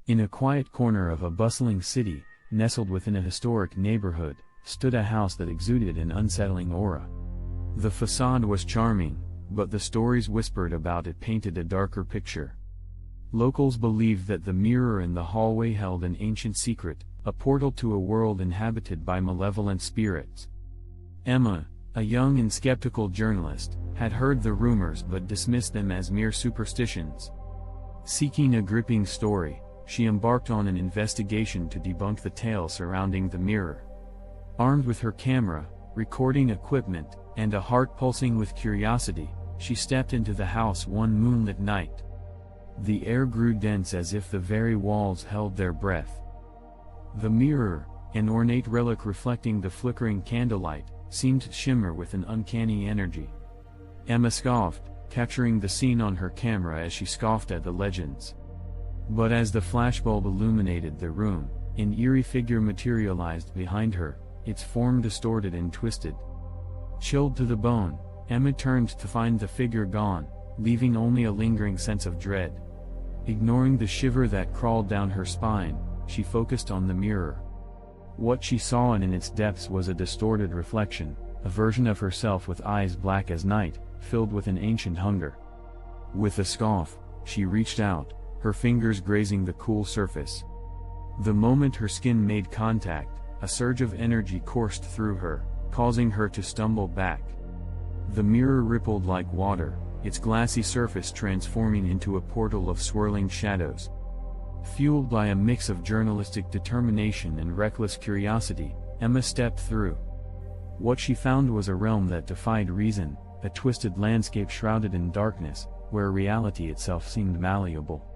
In a quiet corner of a bustling city, nestled within a historic neighborhood, stood a house that exuded an unsettling aura. The facade was charming, but the stories whispered about it painted a darker picture. Locals believed that the mirror in the hallway held an ancient secret, a portal to a world inhabited by malevolent spirits. Emma, a young and skeptical journalist, had heard the rumors but dismissed them as mere superstitions. Seeking a gripping story, she embarked on an investigation to debunk the tale surrounding the mirror. Armed with her camera, recording equipment, and a heart pulsing with curiosity, she stepped into the house one moonlit night. The air grew dense as if the very walls held their breath. The mirror, an ornate relic reflecting the flickering candlelight, seemed to shimmer with an uncanny energy. Emma scoffed, capturing the scene on her camera as she scoffed at the legends. But as the flashbulb illuminated the room, an eerie figure materialized behind her, its form distorted and twisted. Chilled to the bone, Emma turned to find the figure gone, leaving only a lingering sense of dread. Ignoring the shiver that crawled down her spine, she focused on the mirror. What she saw in its depths was a distorted reflection, a version of herself with eyes black as night, filled with an ancient hunger. With a scoff, she reached out, her fingers grazing the cool surface. The moment her skin made contact, a surge of energy coursed through her, causing her to stumble back. The mirror rippled like water, its glassy surface transforming into a portal of swirling shadows. Fueled by a mix of journalistic determination and reckless curiosity, Emma stepped through. What she found was a realm that defied reason, a twisted landscape shrouded in darkness, where reality itself seemed malleable.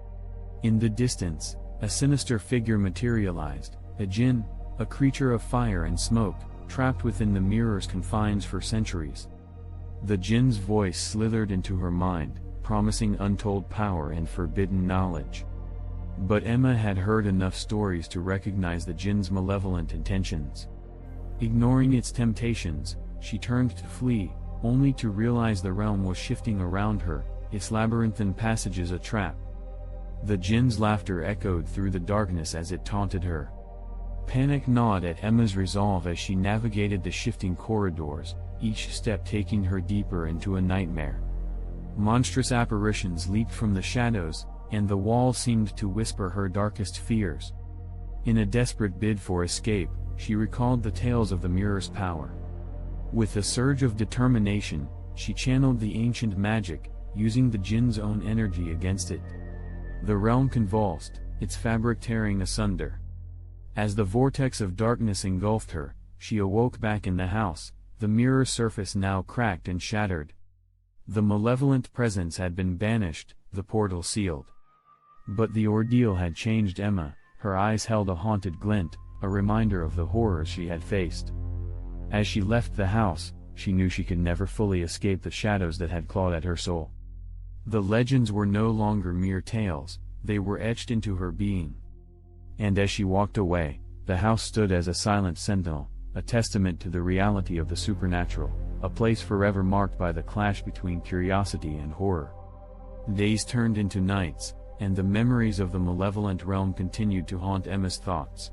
In the distance, a sinister figure materialized, a Djinn, a creature of fire and smoke, trapped within the mirror's confines for centuries. The Djinn's voice slithered into her mind, promising untold power and forbidden knowledge. But Emma had heard enough stories to recognize the Djinn's malevolent intentions. Ignoring its temptations, she turned to flee, only to realize the realm was shifting around her, its labyrinthine passages a trap. The Djinn's laughter echoed through the darkness as it taunted her. Panic gnawed at Emma's resolve as she navigated the shifting corridors, each step taking her deeper into a nightmare. Monstrous apparitions leaped from the shadows, and the walls seemed to whisper her darkest fears. In a desperate bid for escape, she recalled the tales of the mirror's power. With a surge of determination, she channeled the ancient magic, using the Djinn's own energy against it. The realm convulsed, its fabric tearing asunder. As the vortex of darkness engulfed her, she awoke back in the house, the mirror's surface now cracked and shattered. The malevolent presence had been banished, the portal sealed. But the ordeal had changed Emma, her eyes held a haunted glint, a reminder of the horrors she had faced. As she left the house, she knew she could never fully escape the shadows that had clawed at her soul. The legends were no longer mere tales, they were etched into her being. And as she walked away, the house stood as a silent sentinel, a testament to the reality of the supernatural, a place forever marked by the clash between curiosity and horror. Days turned into nights, and the memories of the malevolent realm continued to haunt Emma's thoughts.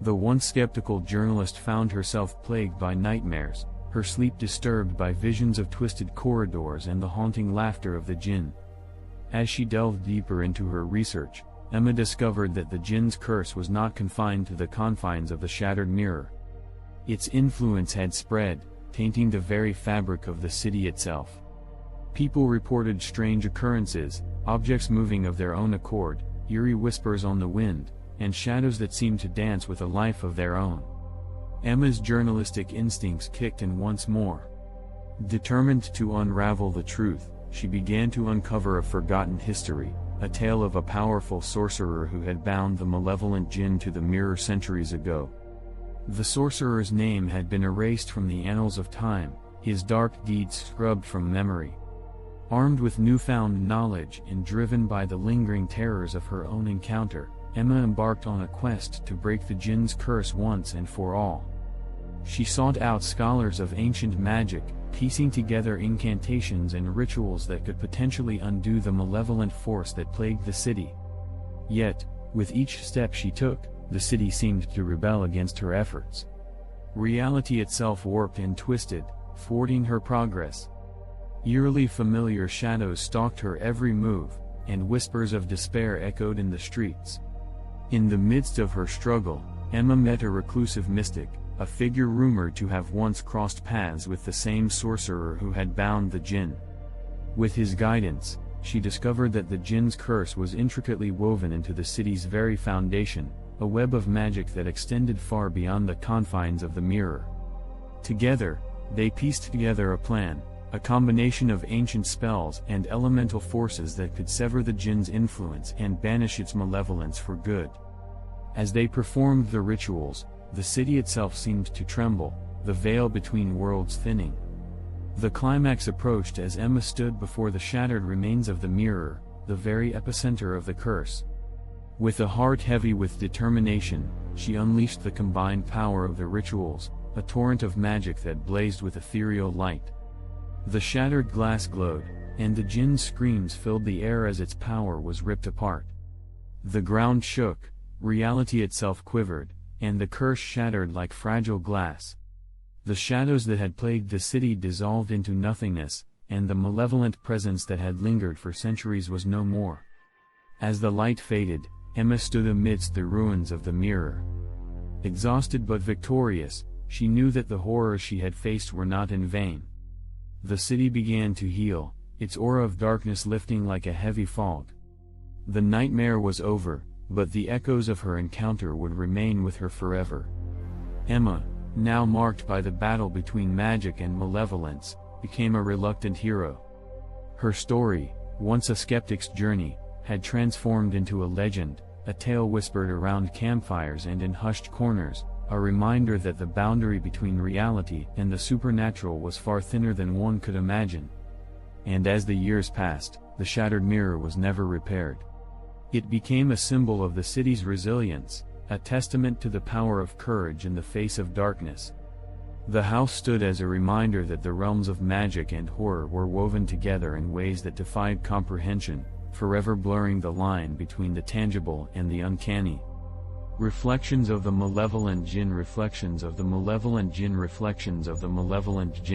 The once skeptical journalist found herself plagued by nightmares, her sleep disturbed by visions of twisted corridors and the haunting laughter of the Djinn. As she delved deeper into her research, Emma discovered that the Djinn's curse was not confined to the confines of the shattered mirror. Its influence had spread, tainting the very fabric of the city itself. People reported strange occurrences, objects moving of their own accord, eerie whispers on the wind, and shadows that seemed to dance with a life of their own. Emma's journalistic instincts kicked in once more. Determined to unravel the truth, she began to uncover a forgotten history, a tale of a powerful sorcerer who had bound the malevolent Djinn to the mirror centuries ago. The sorcerer's name had been erased from the annals of time, his dark deeds scrubbed from memory. Armed with newfound knowledge and driven by the lingering terrors of her own encounter, Emma embarked on a quest to break the Djinn's curse once and for all. She sought out scholars of ancient magic, piecing together incantations and rituals that could potentially undo the malevolent force that plagued the city. Yet, With each step she took, the city seemed to rebel against her efforts. Reality itself warped and twisted, thwarting her progress. Eerily familiar shadows stalked her every move, and whispers of despair echoed in the streets. In the midst of her struggle, Emma met a reclusive mystic, a figure rumored to have once crossed paths with the same sorcerer who had bound the Djinn. With his guidance, she discovered that the Djinn's curse was intricately woven into the city's very foundation, a web of magic that extended far beyond the confines of the mirror. Together, they pieced together a plan, a combination of ancient spells and elemental forces that could sever the Djinn's influence and banish its malevolence for good. As they performed the rituals, the city itself seemed to tremble, the veil between worlds thinning. The climax approached as Emma stood before the shattered remains of the mirror, the very epicenter of the curse. With a heart heavy with determination, she unleashed the combined power of the rituals, a torrent of magic that blazed with ethereal light. The shattered glass glowed, and the Djinn's screams filled the air as its power was ripped apart. The ground shook, reality itself quivered, and the curse shattered like fragile glass. The shadows that had plagued the city dissolved into nothingness, and the malevolent presence that had lingered for centuries was no more. As the light faded, Emma stood amidst the ruins of the mirror. Exhausted but victorious, she knew that the horrors she had faced were not in vain. The city began to heal, its aura of darkness lifting like a heavy fog. The nightmare was over, but the echoes of her encounter would remain with her forever. Emma, now marked by the battle between magic and malevolence, became a reluctant hero. Her story, once a skeptic's journey, had transformed into a legend, a tale whispered around campfires and in hushed corners, a reminder that the boundary between reality and the supernatural was far thinner than one could imagine. And as the years passed, the shattered mirror was never repaired. It became a symbol of the city's resilience, a testament to the power of courage in the face of darkness. The house stood as a reminder that the realms of magic and horror were woven together in ways that defied comprehension, forever blurring the line between the tangible and the uncanny. Reflections of the Malevolent Djinn. Reflections of the Malevolent Djinn. Reflections of the Malevolent Djinn.